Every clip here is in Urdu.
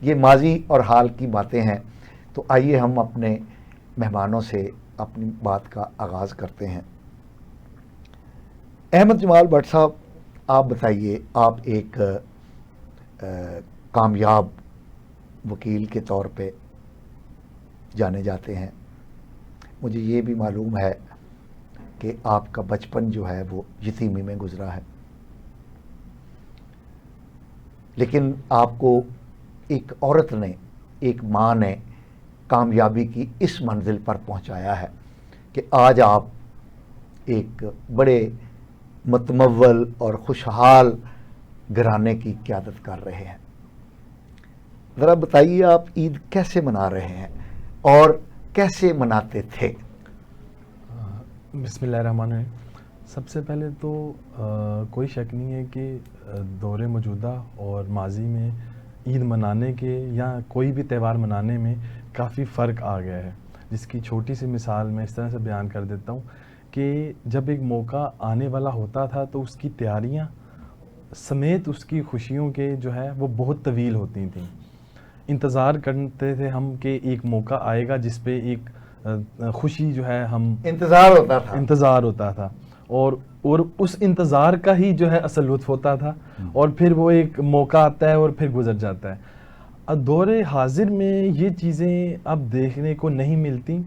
یہ ماضی اور حال کی باتیں ہیں. تو آئیے ہم اپنے مہمانوں سے اپنی بات کا آغاز کرتے ہیں. احمد جمال بٹ صاحب، آپ بتائیے، آپ ایک کامیاب وکیل کے طور پہ جانے جاتے ہیں. مجھے یہ بھی معلوم ہے کہ آپ کا بچپن جو ہے وہ یتیمی میں گزرا ہے، لیکن آپ کو ایک عورت نے، ایک ماں نے کامیابی کی اس منزل پر پہنچایا ہے کہ آج آپ ایک بڑے متمول اور خوشحال گھرانے کی قیادت کر رہے ہیں. ذرا بتائیے آپ عید کیسے منا رہے ہیں اور کیسے مناتے تھے؟ بسم اللہ الرحمن الرحیم. سب سے پہلے تو کوئی شک نہیں ہے کہ دور موجودہ اور ماضی میں عید منانے کے یا کوئی بھی تہوار منانے میں کافی فرق آ گیا ہے، جس کی چھوٹی سی مثال میں اس طرح سے بیان کر دیتا ہوں کہ جب ایک موقع آنے والا ہوتا تھا تو اس کی تیاریاں سمیت اس کی خوشیوں کے جو ہے وہ بہت طویل ہوتی تھیں. انتظار کرتے تھے ہم کہ ایک موقع آئے گا جس پہ ایک خوشی جو ہے ہم انتظار ہوتا تھا اور اس انتظار کا ہی جو ہے اصل لطف ہوتا تھا، اور پھر وہ ایک موقع آتا ہے اور پھر گزر جاتا ہے. دور حاضر میں یہ چیزیں اب دیکھنے کو نہیں ملتی.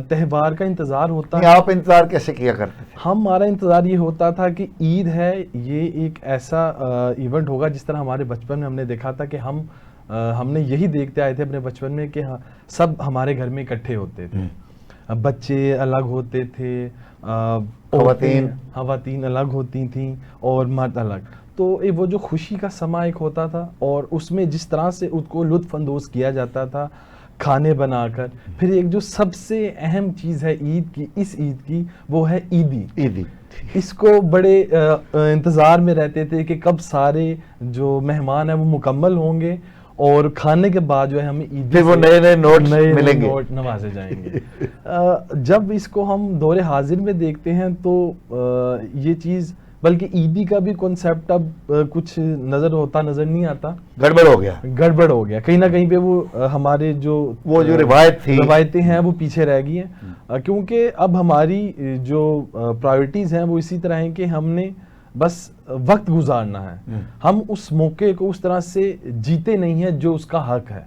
تہوار کا انتظار ہوتا ہے. آپ انتظار کیسے کیا کرتے تھے؟ ہمارا انتظار یہ ہوتا تھا کہ عید ہے، یہ ایک ایسا ایونٹ ہوگا جس طرح ہمارے بچپن میں ہم نے دیکھا تھا کہ ہم نے یہی دیکھتے آئے تھے اپنے بچپن میں کہ سب ہمارے گھر میں اکٹھے ہوتے تھے. بچے الگ ہوتے تھے، خواتین الگ ہوتی تھیں اور مرد الگ. تو وہ جو خوشی کا سما ایک ہوتا تھا اور اس میں جس طرح سے اس کو لطف اندوز کیا جاتا تھا کھانے بنا کر. پھر ایک جو سب سے اہم چیز ہے عید کی، اس عید کی، وہ ہے عیدی. اس کو بڑے انتظار میں رہتے تھے کہ کب سارے جو مہمان ہیں وہ مکمل ہوں گے اور کھانے کے بعد جو ہے ہمیں عید پھر وہ نئے نوٹ نوازے جائیں گے. جب اس کو ہم دور حاضر میں دیکھتے ہیں تو یہ چیز، بلکہ عیدی کا بھی کنسیپٹ اب کچھ نظر نہیں آتا، گڑبڑ ہو گیا کہیں نہ کہیں پہ. وہ ہمارے جو روایتیں ہیں وہ پیچھے رہ گئی ہیں، کیونکہ اب ہماری جو پرائیورٹیز ہیں وہ اسی طرح ہیں کہ ہم نے بس وقت گزارنا ہے، ہم اس موقع کو اس طرح سے جیتے نہیں ہیں جو اس کا حق ہے.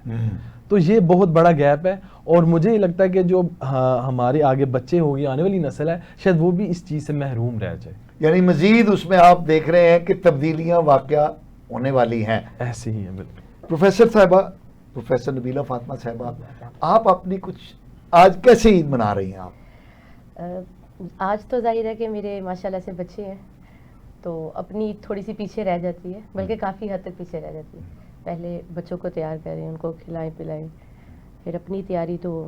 تو یہ بہت بڑا گیپ ہے اور مجھے یہ لگتا ہے کہ جو ہمارے آگے بچے ہوگی، آنے والی نسل ہے، شاید وہ بھی اس چیز سے محروم رہ جائے. یعنی مزید اس میں آپ دیکھ رہے ہیں کہ تبدیلیاں واقعہ ہونے والی ہیں. ایسے ہی ہیں بالکل. پروفیسر صاحبہ، پروفیسر نبیلہ فاطمہ صاحبہ، آپ اپنی کچھ آج کیسے عید منا رہی ہیں آپ؟ آج تو ظاہر ہے کہ میرے ماشاءاللہ سے بچے ہیں تو اپنی عید تھوڑی سی پیچھے رہ جاتی ہے، بلکہ کافی حد تک پیچھے رہ جاتی ہے. پہلے بچوں کو تیار کریں، ان کو کھلائیں پلائیں، پھر اپنی تیاری. تو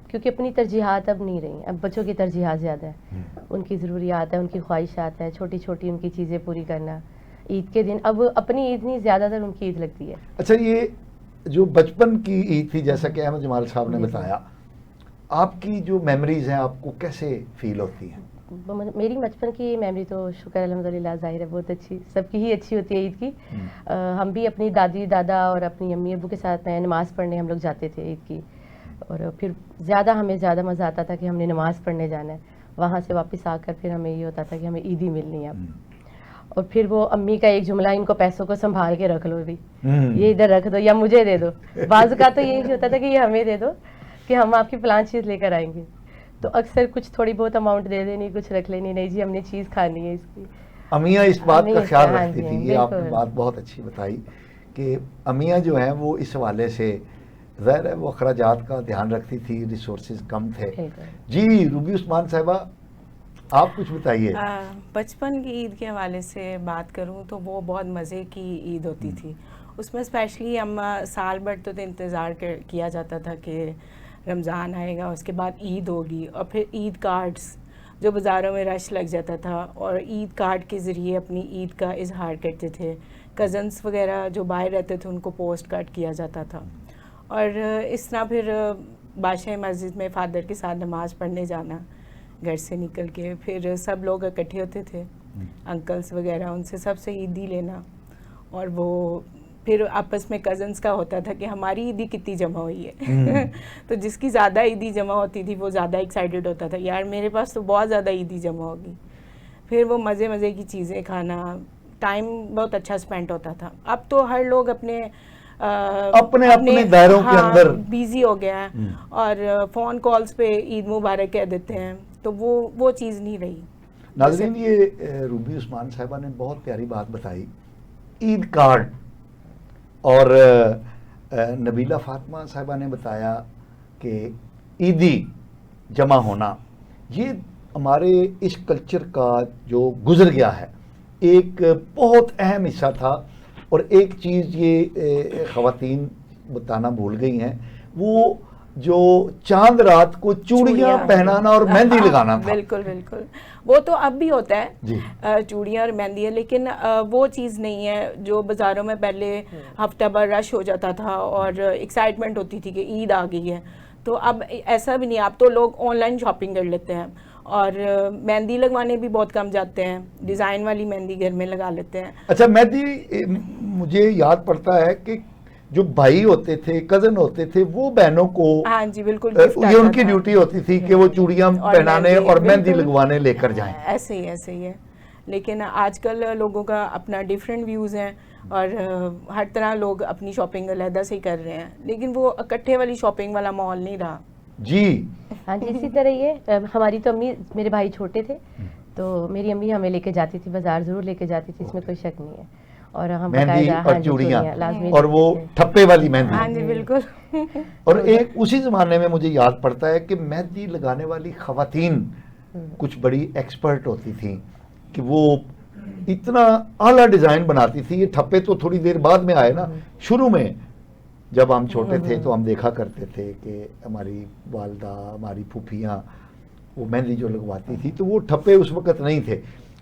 کیونکہ اپنی ترجیحات اب نہیں رہی، اب بچوں کی ترجیحات زیادہ ہیں، ان کی ضروریات ہیں، ان کی خواہشات ہیں، چھوٹی چھوٹی ان کی چیزیں پوری کرنا. عید کے دن اب اپنی عید نہیں، زیادہ تر ان کی عید لگتی ہے. اچھا، یہ جو بچپن کی عید تھی، جیسا کہ احمد جمال صاحب نے بتایا، آپ کی جو میموریز ہیں آپ کو کیسے فیل ہوتی ہیں؟ میری بچپن کی میموری تو شکر الحمدللہ ظاہر ہے بہت اچھی، سب کی ہی اچھی ہوتی ہے عید کی. ہم بھی اپنی دادی دادا اور اپنی امی ابو کے ساتھ میں نماز پڑھنے ہم لوگ جاتے تھے عید کی، اور پھر ہمیں زیادہ مزہ آتا تھا کہ ہم نے نماز پڑھنے جانا ہے. وہاں سے واپس آ کر پھر ہمیں یہ ہوتا تھا کہ ہمیں عیدی ملنی ہے اب. اور پھر وہ امی کا ایک جملہ، ان کو پیسوں کو سنبھال کے رکھ لو بھی، یہ ادھر رکھ دو یا مجھے دے دو. بعض کا تو یہی ہوتا تھا کہ یہ ہمیں دے دو کہ ہم آپ کی فلان چیز لے کر آئیں گے. تو اکثر کچھ تھوڑی بہت اماؤنٹ دے دینی، کچھ رکھ لینی، نہیں جی ہم نے چیز کھانی ہے اس کی. امیاں اس بات کا خیال رکھتی تھی. یہ آپ نے بات بہت اچھی بتائی کہ امیاں جو ہیں وہ اس حوالے سے ظاہر ہے وہ اخراجات کا دھیان رکھتی تھی، ریسورسز کم تھے. جی روبی عثمان صاحبہ، آپ کچھ بتائیے. بچپن کی عید کے حوالے سے بات کروں تو وہ بہت مزے کی عید ہوتی تھی. اس میں اسپیشلی ہم سال بھر تو انتظار کیا جاتا تھا کہ رمضان آئے گا، اس کے بعد عید ہوگی، اور پھر عید کارڈز جو بازاروں میں رش لگ جاتا تھا، اور عید کارڈ کے ذریعے اپنی عید کا اظہار کرتے تھے. کزنس وغیرہ جو باہر رہتے تھے ان کو پوسٹ کارڈ کیا جاتا تھا. اور اس طرح پھر بادشاہ مسجد میں فادر کے ساتھ نماز پڑھنے جانا، گھر سے نکل کے پھر سب لوگ اکٹھے ہوتے تھے، انکلس وغیرہ، ان سے سب سے عیدی لینا، اور وہ پھر آپس میں کزنس کا ہوتا تھا کہ ہماری عیدی کتنی جمع ہوئی ہے تو جس کی زیادہ عیدی جمع ہوتی تھی وہ زیادہ ایکسائٹیڈ ہوتا تھا، یار میرے پاس تو بہت زیادہ عیدی جمع ہوگی. پھر وہ مزے مزے کی چیزیں کھانا، ٹائم بہت اچھا اسپینڈ ہوتا تھا. اب تو ہر لوگ اپنے دائروں کے اندر بیزی ہو گیا ہے اور فون کالز پہ عید مبارک کہہ دیتے ہیں، تو وہ چیز نہیں رہی. ناظرین، یہ روبی عثمان صاحبہ نے بہت پیاری بات بتائی، عید کارڈ، اور نبیلہ فاطمہ صاحبہ نے بتایا کہ عیدی جمع ہونا، یہ ہمارے اس کلچر کا جو گزر گیا ہے ایک بہت اہم حصہ تھا. اور ایک چیز یہ خواتین بتانا بھول گئی ہیں، وہ جو چاند رات کو چوڑیاں پہنانا اور مہندی لگانا تھا. بالکل بالکل، وہ تو اب بھی ہوتا ہے جی، چوڑیاں اور مہندی ہے، لیکن وہ چیز نہیں ہے جو بازاروں میں پہلے ہفتہ بھر رش ہو جاتا تھا اور ایکسائٹمنٹ ہوتی تھی کہ عید آ گئی ہے. تو اب ایسا بھی نہیں، اب تو لوگ آن لائن شاپنگ کر لیتے ہیں اور مہندی لگوانے بھی بہت کم جاتے ہیں، ڈیزائن والی مہندی گھر میں لگا لیتے ہیں. اچھا مہندی، مجھے یاد پڑتا ہے کہ جو بھائی ہوتے تھے، کزن ہوتے تھے، وہ بہنوں کو، ہاں جی بالکل، یہ ان کی ڈیوٹی ہوتی تھی کہ وہ چوڑیاں پہنانے اور مہندی لگوانے لے کر جائیں. ایسے ہی ہے. لیکن آج کل لوگوں کا اپنا ڈیفرنٹ ویوز ہیں اور ہر طرح لوگ اپنی شاپنگ علیحدہ سے ہی کر رہے ہیں، لیکن وہ اکٹھے والی شاپنگ والا ماحول نہیں رہا. جی ہاں جی، اسی طرح یہ ہماری تو امی، میرے بھائی چھوٹے تھے تو میری امی ہمیں لے کے جاتی تھی بازار، ضرور لے کے جاتی تھی، اس میں کوئی شک نہیں ہے. اور ہم مہندی باقاعدہ اور چوڑیاں اور وہ ٹھپے والی مہندی. ہاں جی بالکل. اور ایک اسی زمانے میں مجھے یاد پڑتا ہے کہ مہندی لگانے والی خواتین کچھ بڑی ایکسپرٹ ہوتی تھیں کہ وہ اتنا اعلیٰ ڈیزائن بناتی تھی. یہ ٹھپے تو تھوڑی دیر بعد میں آئے نا، شروع میں جب ہم چھوٹے تھے تو ہم دیکھا کرتے تھے کہ ہماری والدہ، ہماری پھوپھیاں وہ مہندی جو لگواتی تھی تو وہ ٹھپے اس وقت نہیں تھے،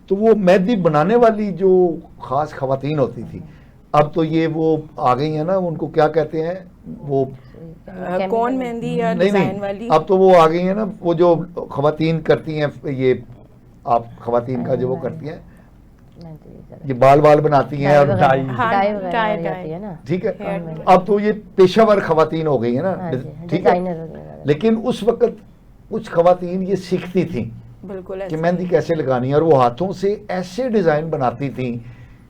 تو وہ مہندی بنانے والی جو خاص خواتین ہوتی تھی. اب تو یہ وہ آ گئی ہیں نا، ان کو کیا کہتے ہیں، وہ کون مہندی یا نہیں ڈیزائن والی، اب تو وہ آ گئی ہیں نا، وہ جو خواتین کرتی ہیں، یہ آپ خواتین کا جو وہ کرتی ہیں، یہ بال بناتی ہیں اور ٹھیک ہے. اب تو یہ پیشہ ور خواتین ہو گئی ہیں نا، ٹھیک ہے. لیکن اس وقت کچھ خواتین یہ سیکھتی تھیں بالکل کہ مہندی کیسے لگانی ہے، اور وہ ہاتھوں سے ایسے ڈیزائن بناتی تھیں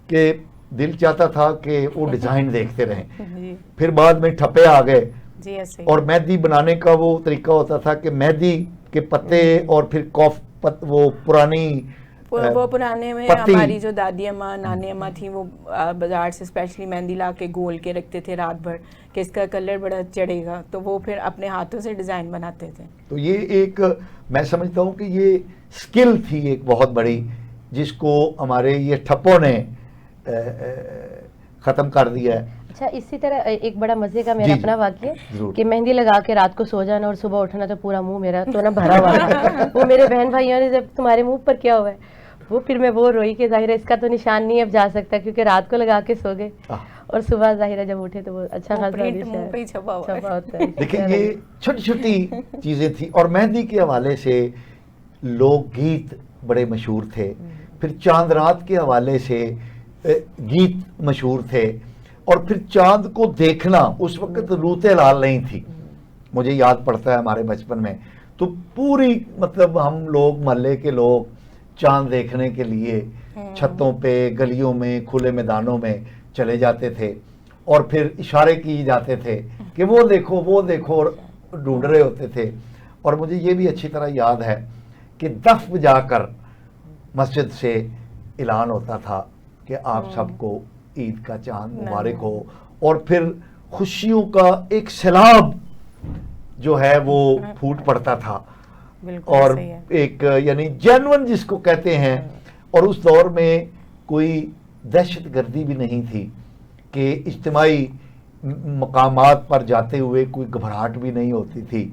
کہ دل چاہتا تھا کہ وہ ڈیزائن دیکھتے رہیں. پھر بعد میں ٹھپے آ گئے اور مہندی بنانے کا وہ طریقہ ہوتا تھا کہ مہندی کے پتے اور پھر وہ پرانے میں ہماری جو دادی اماں، نانی اماں تھیں، وہ بازار سے اسپیشلی مہندی لا کے گول کے رکھتے تھے رات بھر کہ اس کا کلر بڑا چڑھے گا، تو وہ پھر اپنے ہاتھوں سے ڈیزائن بناتے تھے. تو یہ ایک، میں سمجھتا ہوں کہ یہ سکل تھی ایک بہت بڑی، جس کو ہمارے یہ ٹھپوں نے ختم کر دیا ہے. اچھا، اسی طرح ایک بڑا مزے کا میرا اپنا واقعہ کہ مہندی لگا کے رات کو سو جانا اور صبح اٹھنا تو پورا منہ میرا تو نا بھرا ہوا تھا. وہ میرے بہن بھائیوں نے جب تمہارے منہ پر کیا ہوا ہے، وہ پھر میں وہ روئی کہ ظاہر ہے اس کا تو نشان نہیں اب جا سکتا، کیونکہ رات کو لگا کے سو گئے اور صبح ظاہر ہے جب اٹھے تو وہ اچھا خاصا چھپا ہوتا ہے. دیکھیں یہ چھوٹی چھوٹی چیزیں تھیں. اور مہندی کے حوالے سے لوک گیت بڑے مشہور تھے، پھر چاند رات کے حوالے سے گیت مشہور تھے، اور پھر چاند کو دیکھنا، اس وقت روتے لال نہیں تھی. مجھے یاد پڑتا ہے ہمارے بچپن میں تو پوری مطلب ہم لوگ محلے کے لوگ چاند دیکھنے کے لیے چھتوں پہ، گلیوں میں، کھلے میدانوں میں چلے جاتے تھے اور پھر اشارے کیے جاتے تھے کہ وہ دیکھو وہ دیکھو، اور ڈھونڈ رہے ہوتے تھے. اور مجھے یہ بھی اچھی طرح یاد ہے کہ دف بجا کر مسجد سے اعلان ہوتا تھا کہ آپ سب کو عید کا چاند مبارک ہو، اور پھر خوشیوں کا ایک سیلاب جو ہے وہ پھوٹ پڑتا تھا. اور ایک یعنی جینون جس کو کہتے ہیں. اور اس دور میں کوئی دہشت گردی بھی نہیں تھی کہ اجتماعی مقامات پر جاتے ہوئے کوئی گھبراہٹ بھی نہیں ہوتی تھی،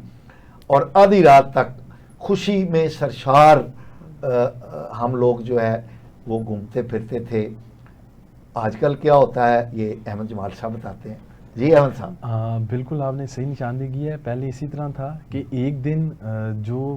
اور آدھی رات تک خوشی میں سرشار ہم لوگ جو ہے وہ گھومتے پھرتے تھے. آج کل کیا ہوتا ہے یہ احمد جمال صاحب بتاتے ہیں. جی احمد صاحب. بالکل آپ نے صحیح نشاندہی کی ہے. پہلے اسی طرح تھا کہ ایک دن جو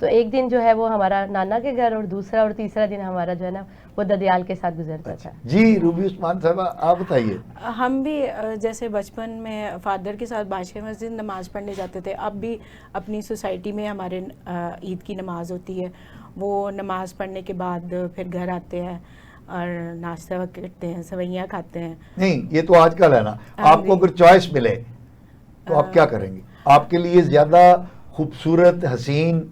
تو ایک دن جو ہے وہ ہمارا نانا کے گھر اور دوسرا اور تیسرا دن ہمارا جو ہے نا وہ ددیال کے ساتھ گزرتا تھا. جی روبی عثمان صاحبہ آپ بتائیے. ہم بھی جیسے بچپن میں فادر کے ساتھ بادشاہ مسجد نماز پڑھنے جاتے تھے. اب بھی اپنی سوسائٹی میں ہمارے عید کی نماز ہوتی ہے. وہ نماز پڑھنے کے بعد پھر گھر آتے ہیں اور ناشتہ کرتے ہیں, سوئیاں کھاتے ہیں. نہیں یہ تو آج کل ہے نا, آپ کو اگر چوائس ملے تو آپ کیا کریں گے؟ آپ کے لیے زیادہ خوبصورت حسین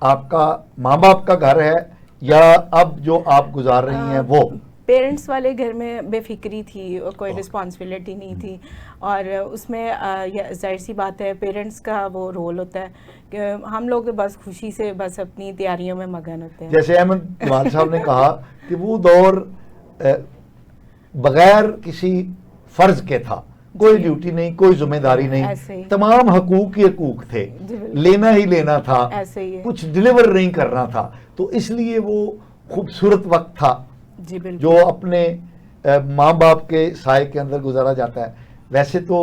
آپ کا ماں باپ کا گھر ہے یا اب جو آپ گزار رہی ہیں وہ؟ پیرنٹس والے گھر میں بے فکری تھی, کوئی رسپانسبلٹی نہیں تھی, اور اس میں ظاہر سی بات ہے پیرنٹس کا وہ رول ہوتا ہے کہ ہم لوگ بس خوشی سے بس اپنی تیاریوں میں مگن ہوتے ہیں. جیسے احمد جمال صاحب نے کہا کہ وہ دور بغیر کسی فرض کے تھا, کوئی ڈیوٹی نہیں, کوئی ذمہ داری نہیں, تمام حقوق ہی حقوق تھے, لینا ہی لینا تھا, کچھ ڈیلیور نہیں کرنا تھا. تو اس لیے وہ خوبصورت وقت تھا جو اپنے ماں باپ کے سائے کے اندر گزارا جاتا ہے. ویسے تو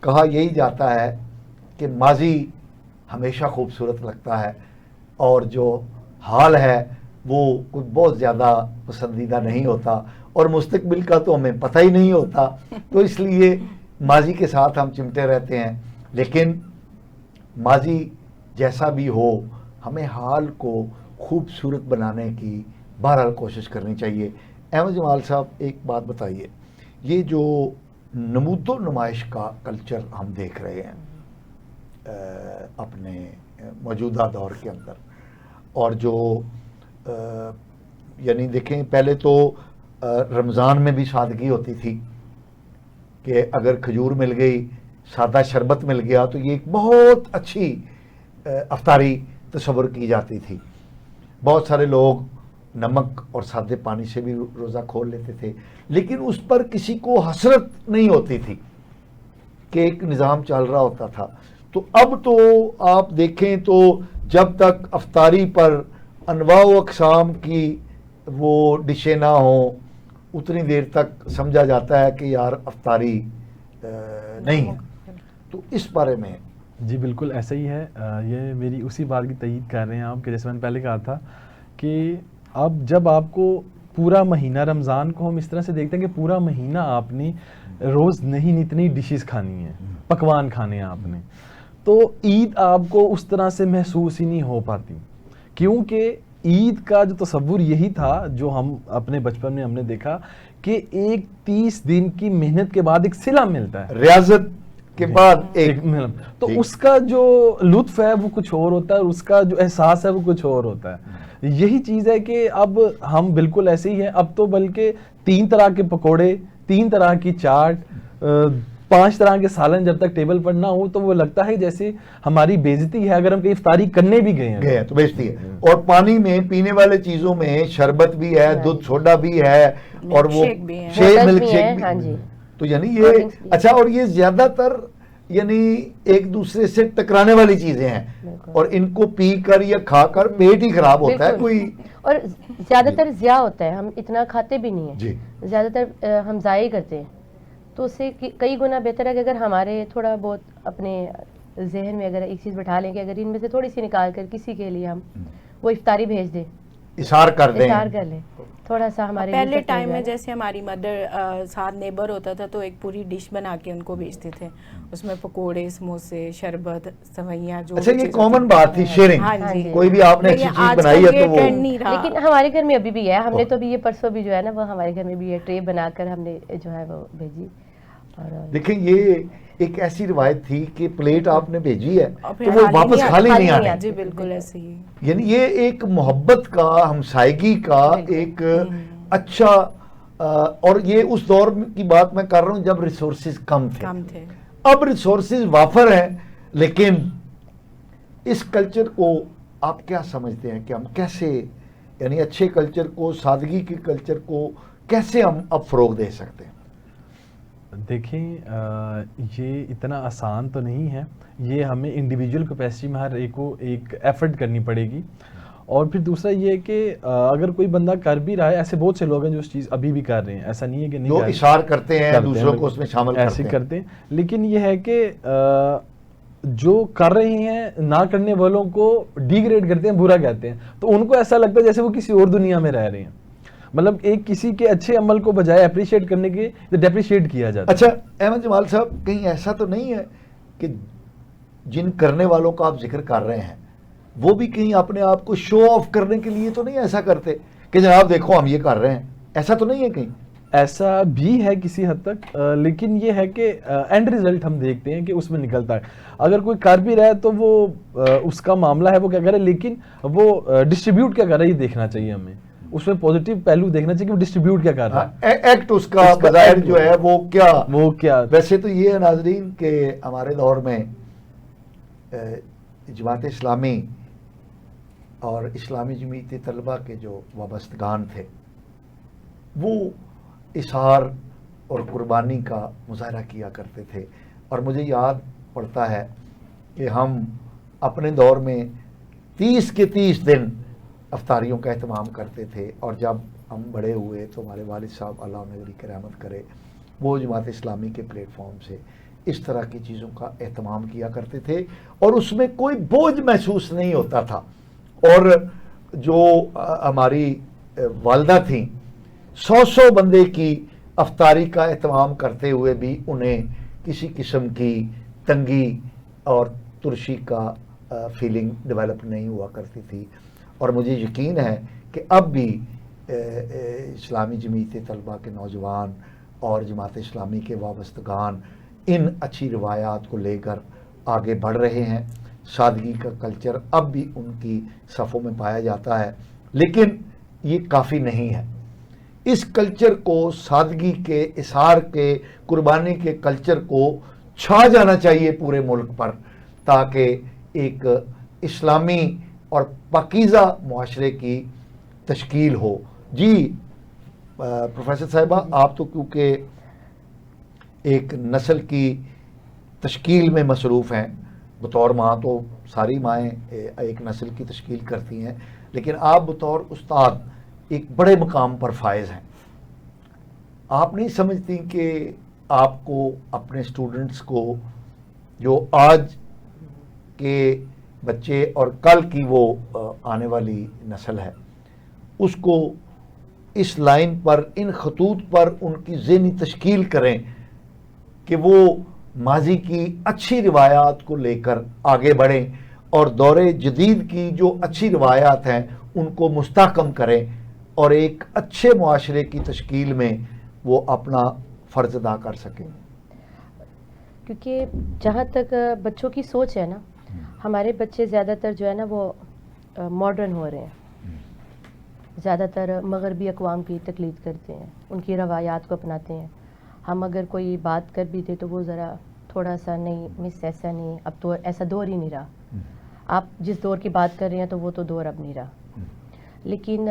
کہا یہی جاتا ہے کہ ماضی ہمیشہ خوبصورت لگتا ہے اور جو حال ہے وہ کوئی بہت زیادہ پسندیدہ نہیں ہوتا, اور مستقبل کا تو ہمیں پتہ ہی نہیں ہوتا, تو اس لیے ماضی کے ساتھ ہم چمٹے رہتے ہیں. لیکن ماضی جیسا بھی ہو ہمیں حال کو خوبصورت بنانے کی بہرحال کوشش کرنی چاہیے. احمد جمال صاحب ایک بات بتائیے, یہ جو نمود و نمائش کا کلچر ہم دیکھ رہے ہیں اپنے موجودہ دور کے اندر, اور جو یعنی دیکھیں پہلے تو رمضان میں بھی سادگی ہوتی تھی کہ اگر کھجور مل گئی, سادہ شربت مل گیا تو یہ ایک بہت اچھی افطاری تصور کی جاتی تھی. بہت سارے لوگ نمک اور سادے پانی سے بھی روزہ کھول لیتے تھے, لیکن اس پر کسی کو حسرت نہیں ہوتی تھی کہ ایک نظام چل رہا ہوتا تھا. تو اب تو آپ دیکھیں تو جب تک افطاری پر انواع و اقسام کی وہ ڈشیں نہ ہوں اتنی دیر تک سمجھا جاتا ہے کہ یار افطاری نہیں ہے. تو اس بارے میں جی بالکل ایسا ہی ہے. یہ میری اسی بات کی تائید کر رہے ہیں آپ کہ جیسے میں نے پہلے کہا تھا کہ اب جب آپ کو پورا مہینہ رمضان کو ہم اس طرح سے دیکھتے ہیں کہ پورا مہینہ آپ نے روز نہیں اتنی ڈشز کھانی ہیں, پکوان کھانے ہیں آپ نے, تو عید آپ کو اس طرح سے محسوس ہی نہیں ہو پاتی, کیونکہ عید کا جو تصور یہی تھا جو ہم اپنے بچپن میں ہم نے دیکھا کہ ایک 30 دن کی محنت کے بعد ایک صلہ ملتا ہے, ریاضت کے بعد ایک تو اس کا جو لطف ہے وہ کچھ اور ہوتا ہے, اور اس کا جو احساس ہے وہ کچھ اور ہوتا ہے. یہی چیز ہے کہ اب ہم بالکل ایسے ہی ہیں. اب تو بلکہ 3 طرح کے پکوڑے, 3 طرح کی چاٹ, 5 طرح کے سالن جب تک ٹیبل پر نہ ہو تو وہ لگتا ہے جیسے ہماری بےعزتی ہے اگر ہم کہیں افطاری کرنے بھی گئے ہیں تو بےعزتی ہے. اور پانی میں پینے والے چیزوں میں شربت بھی ہے, دودھ سوڈا بھی ہے, اور وہ ملک شیک بھی. تو یعنی یہ اچھا, اور یہ زیادہ تر یعنی ایک دوسرے سے ٹکرانے والی چیزیں ہیں, اور ان کو پی کر یا کھا کر پیٹ ہی خراب ہوتا ہے کوئی, اور زیادہ تر ضیاء ہوتا ہے, ہم اتنا کھاتے بھی نہیں ہیں, زیادہ تر ہم ضائع کرتے ہیں. تو اس سے کئی گنا بہتر ہے کہ اگر ہمارے تھوڑا بہت اپنے ذہن میں اگر ایک چیز بٹھا لیں کہ اگر ان میں سے تھوڑی سی نکال کر کسی کے لیے ہم وہ افطاری بھیج دیں, اشار کر دیں, اشار کر لیں, تھوڑا سا ہمارے پہلے ٹائم میں جیسے ہماری مدر ساتھ نیبر ہوتا تھا تو ایک پوری ڈش بنا کے ان کو بیچتے تھے, اس میں پکوڑے, سموسے, شربت, سوئیاں, جو اچھا یہ کامن بات تھی شیئرنگ, کوئی بھی آپ نے اچھی چیز بنائی ہے تو وہ, لیکن ہمارے گھر میں ابھی بھی ہے. ہم نے تو ابھی یہ پرسوں بھی جو ہے نا وہ ہمارے گھر میں بھی یہ ٹرے بنا کر ہم نے جو ہے وہ بھیجی. دیکھیں یہ ایک ایسی روایت تھی کہ پلیٹ آپ نے بھیجی ہے تو وہ واپس خالی نہیں آنے. جی بالکل ایسے ہی, یعنی یہ ایک محبت کا, ہمسائیگی کا ایک اچھا, اور یہ اس دور کی بات میں کر رہا ہوں جب ریسورسز کم تھے. اب ریسورسز وافر ہیں, لیکن اس کلچر کو آپ کیا سمجھتے ہیں کہ ہم کیسے یعنی اچھے کلچر کو, سادگی کے کلچر کو کیسے ہم اب فروغ دے سکتے ہیں؟ دیکھیں یہ اتنا آسان تو نہیں ہے, یہ ہمیں انڈیویجول کیپیسٹی میں ہر ایک کو ایک ایفرٹ کرنی پڑے گی. اور پھر دوسرا یہ کہ اگر کوئی بندہ کر بھی رہا ہے, ایسے بہت سے لوگ ہیں جو اس چیز ابھی بھی کر رہے ہیں, ایسا نہیں ہے کہ نہیں, جو اشار کرتے ہیں دوسروں کو اس میں شامل ایسے کرتے ہیں. لیکن یہ ہے کہ جو کر رہے ہیں نہ کرنے والوں کو ڈیگریڈ کرتے ہیں, برا کہتے ہیں, تو ان کو ایسا لگتا ہے جیسے وہ کسی اور دنیا میں رہ رہے ہیں. مطلب ایک کسی کے اچھے عمل کو بجائے اپریشیٹ کرنے کے ڈیپریشیٹ کیا جاتا ہے. اچھا احمد جمال صاحب, کہیں ایسا تو نہیں ہے کہ جن کرنے والوں کا آپ ذکر کر رہے ہیں وہ بھی کہیں اپنے آپ کو شو آف کرنے کے لیے تو نہیں ایسا کرتے کہ جناب دیکھو ہم یہ کر رہے ہیں؟ ایسا تو نہیں ہے کہیں؟ ایسا بھی ہے کسی حد تک, لیکن یہ ہے کہ اینڈ ریزلٹ ہم دیکھتے ہیں کہ اس میں نکلتا ہے. اگر کوئی کر بھی رہا ہے تو وہ اس کا معاملہ ہے وہ کیا کرے, لیکن وہ ڈسٹریبیوٹ کیا کر رہا ہے یہ دیکھنا چاہیے ہمیں. اس میں پوزیٹیو پہلو دیکھنا چاہیے کہ وہ ڈسٹریبیوٹ کیا کر رہا ہے, ایکٹ اس کا بظاہر جو ہے وہ کیا. ویسے تو یہ ہے ناظرین کہ ہمارے دور میں جماعت اسلامی اور اسلامی جمعیت طلبہ کے جو وابستگان تھے وہ اظہار اور قربانی کا مظاہرہ کیا کرتے تھے. اور مجھے یاد پڑتا ہے کہ ہم اپنے دور میں 30 کے 30 دن افطاریوں کا اہتمام کرتے تھے, اور جب ہم بڑے ہوئے تو ہمارے والد صاحب اللہ نبی کی رحمت کرے وہ جماعت اسلامی کے پلیٹ فارم سے اس طرح کی چیزوں کا اہتمام کیا کرتے تھے, اور اس میں کوئی بوجھ محسوس نہیں ہوتا تھا. اور جو ہماری والدہ تھیں 100 بندے کی افطاری کا اہتمام کرتے ہوئے بھی انہیں کسی قسم کی تنگی اور ترشی کا فیلنگ ڈیولپ نہیں ہوا کرتی تھی. اور مجھے یقین ہے کہ اب بھی اسلامی جمعیت طلبہ کے نوجوان اور جماعت اسلامی کے وابستگان ان اچھی روایات کو لے کر آگے بڑھ رہے ہیں. سادگی کا کلچر اب بھی ان کی صفوں میں پایا جاتا ہے, لیکن یہ کافی نہیں ہے. اس کلچر کو, سادگی کے, اظہار کے, قربانی کے کلچر کو چھا جانا چاہیے پورے ملک پر, تاکہ ایک اسلامی اور پاکیزہ معاشرے کی تشکیل ہو. جی پروفیسر صاحبہ, آپ تو کیونکہ ایک نسل کی تشکیل میں مصروف ہیں, بطور ماں تو ساری مائیں ایک نسل کی تشکیل کرتی ہیں, لیکن آپ بطور استاد ایک بڑے مقام پر فائز ہیں. آپ نہیں سمجھتی کہ آپ کو اپنے اسٹوڈنٹس کو, جو آج کے بچے اور کل کی وہ آنے والی نسل ہے, اس کو اس لائن پر, ان خطوط پر ان کی ذہنی تشکیل کریں کہ وہ ماضی کی اچھی روایات کو لے کر آگے بڑھیں, اور دور جدید کی جو اچھی روایات ہیں ان کو مستحکم کریں, اور ایک اچھے معاشرے کی تشکیل میں وہ اپنا فرض ادا کر سکیں. کیونکہ جہاں تک بچوں کی سوچ ہے نا, ہمارے بچے زیادہ تر جو ہے نا وہ ماڈرن ہو رہے ہیں, زیادہ تر مغربی اقوام کی تقلید کرتے ہیں, ان کی روایات کو اپناتے ہیں. ہم اگر کوئی بات کر بھی دیں تو وہ ذرا تھوڑا سا نہیں مس, ایسا نہیں, اب تو ایسا دور ہی نہیں رہا. آپ جس دور کی بات کر رہے ہیں تو وہ تو دور اب نہیں رہا. لیکن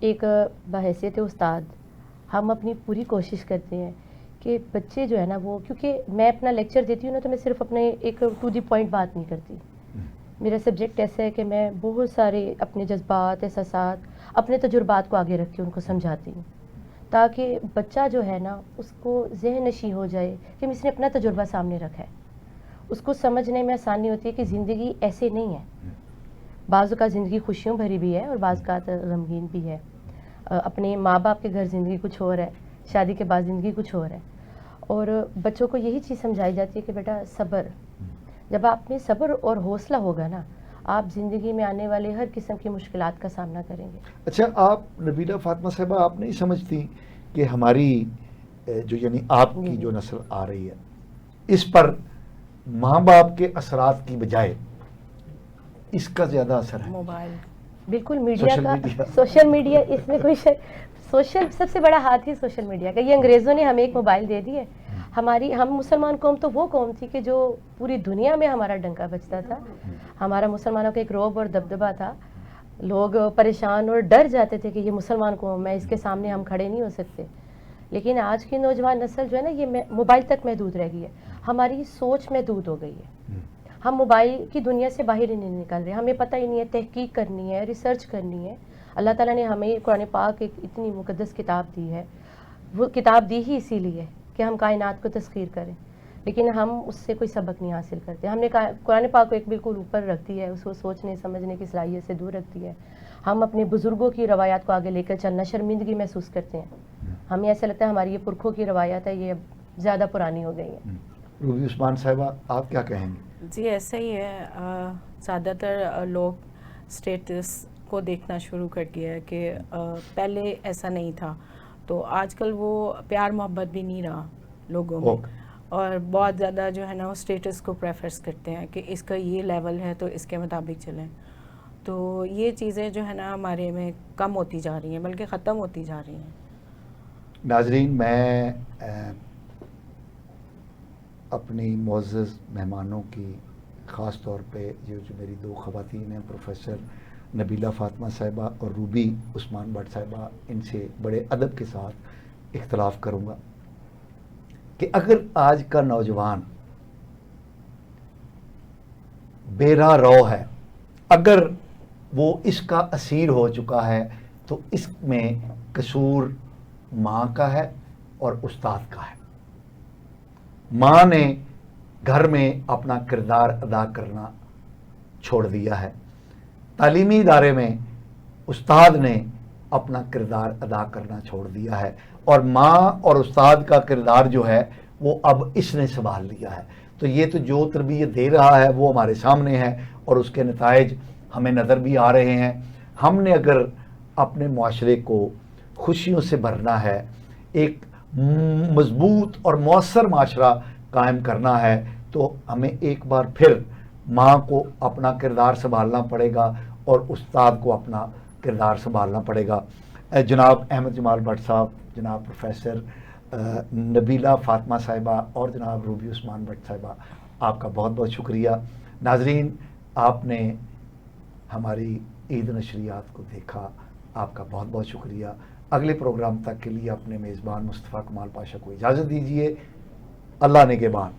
ایک بحیثیت استاد ہم اپنی پوری کوشش کرتے ہیں کہ بچے جو ہے نا وہ, کیونکہ میں اپنا لیکچر دیتی ہوں نا تو میں صرف اپنے ایک ٹو دی پوائنٹ بات نہیں کرتی. میرا سبجیکٹ ایسا ہے کہ میں بہت سارے اپنے جذبات, احساسات, اپنے تجربات کو آگے رکھ کے ان کو سمجھاتی ہوں, تاکہ بچہ جو ہے نا اس کو ذہن نشیں ہو جائے کہ اس نے اپنا تجربہ سامنے رکھا ہے. اس کو سمجھنے میں آسانی ہوتی ہے کہ زندگی ایسے نہیں ہے. بعض اوقات زندگی خوشیوں بھری بھی ہے اور بعض اوقات غمگین بھی ہے. اپنے ماں باپ کے گھر زندگی کچھ اور ہے, شادی کے بعد زندگی کچھ اور ہے. اور بچوں کو یہی چیز سمجھائی جاتی ہے کہ بیٹا صبر, جب آپ میں صبر اور حوصلہ ہوگا نا, آپ زندگی میں آنے والے ہر قسم کی مشکلات کا سامنا کریں گے. اچھا, آپ نبیلہ فاطمہ صاحبہ آپ نہیں سمجھتی کہ ہماری جو یعنی آپ کی جو نسل آ رہی ہے اس پر ماں باپ کے اثرات کی بجائے اس کا زیادہ اثر ہے؟ موبائل, بالکل میڈیا کا, سوشل میڈیا, اس میں کوئی سوشل سب سے بڑا ہاتھ ہی سوشل میڈیا کا. یہ انگریزوں نے ہمیں ایک موبائل دے دی ہے. ہم مسلمان قوم تو وہ قوم تھی کہ جو پوری دنیا میں ہمارا ڈنکا بجتا تھا. ہمارا مسلمانوں کا ایک رعب اور دبدبہ تھا. لوگ پریشان اور ڈر جاتے تھے کہ یہ مسلمان قوم ہے, اس کے سامنے ہم کھڑے نہیں ہو سکتے. لیکن آج کی نوجوان نسل جو ہے نا یہ موبائل تک محدود رہ گئی ہے. ہماری سوچ محدود ہو گئی ہے. ہم موبائل کی دنیا سے باہر ہی نہیں نکل رہے. ہمیں پتہ ہی نہیں ہے, تحقیق کرنی ہے, ریسرچ کرنی ہے. اللہ تعالیٰ نے ہمیں قرآن پاک ایک اتنی مقدس کتاب دی ہے. وہ کتاب دی ہی اسی لیے کہ ہم کائنات کو تسخیر کریں. لیکن ہم اس سے کوئی سبق نہیں حاصل کرتے. ہم نے قرآن پاک کو ایک بالکل اوپر رکھتی ہے, اس کو سوچنے سمجھنے کی صلاحیت سے دور رکھتی ہے. ہم اپنے بزرگوں کی روایات کو آگے لے کر چلنا شرمندگی محسوس کرتے ہیں. ہمیں ایسا لگتا ہے ہماری یہ پرکھوں کی روایات ہے, یہ اب زیادہ پرانی ہو گئی ہیں. روبی عثمان صاحبہ آپ کیا کہیں گے؟ جی ایسا ہی ہے. زیادہ تر لوگ اسٹیٹس کو دیکھنا شروع کر دیا ہے کہ پہلے ایسا نہیں تھا, تو آج کل وہ پیار محبت بھی نہیں رہا لوگوں میں, اور بہت زیادہ جو ہے نا وہ اسٹیٹس کو پریفرس کرتے ہیں کہ اس کا یہ لیول ہے تو اس کے مطابق چلیں. تو یہ چیزیں جو ہے نا ہمارے میں کم ہوتی جا رہی ہیں, بلکہ ختم ہوتی جا رہی ہیں. ناظرین, میں اپنی معزز مہمانوں کی خاص طور پہ یہ جو میری دو خواتین ہیں, پروفیسر نبیلہ فاطمہ صاحبہ اور روبی عثمان بٹ صاحبہ, ان سے بڑے ادب کے ساتھ اختلاف کروں گا کہ اگر آج کا نوجوان بے راہ رو ہے, اگر وہ اس کا اسیر ہو چکا ہے, تو اس میں قصور ماں کا ہے اور استاد کا ہے. ماں نے گھر میں اپنا کردار ادا کرنا چھوڑ دیا ہے, تعلیمی ادارے میں استاد نے اپنا کردار ادا کرنا چھوڑ دیا ہے, اور ماں اور استاد کا کردار جو ہے وہ اب اس نے سنبھال لیا ہے. تو یہ تو جو تربیت دے رہا ہے وہ ہمارے سامنے ہے, اور اس کے نتائج ہمیں نظر بھی آ رہے ہیں. ہم نے اگر اپنے معاشرے کو خوشیوں سے بھرنا ہے, ایک مضبوط اور مؤثر معاشرہ قائم کرنا ہے, تو ہمیں ایک بار پھر ماں کو اپنا کردار سنبھالنا پڑے گا اور استاد کو اپنا کردار سنبھالنا پڑے گا. جناب احمد جمال بٹ صاحب, جناب پروفیسر نبیلہ فاطمہ صاحبہ اور جناب روبی عثمان بٹ صاحبہ, آپ کا بہت بہت شکریہ. ناظرین, آپ نے ہماری عید نشریات کو دیکھا, آپ کا بہت بہت شکریہ. اگلے پروگرام تک کے لیے اپنے میزبان مصطفیٰ کمال پاشا کو اجازت دیجیے. اللہ نگہبان.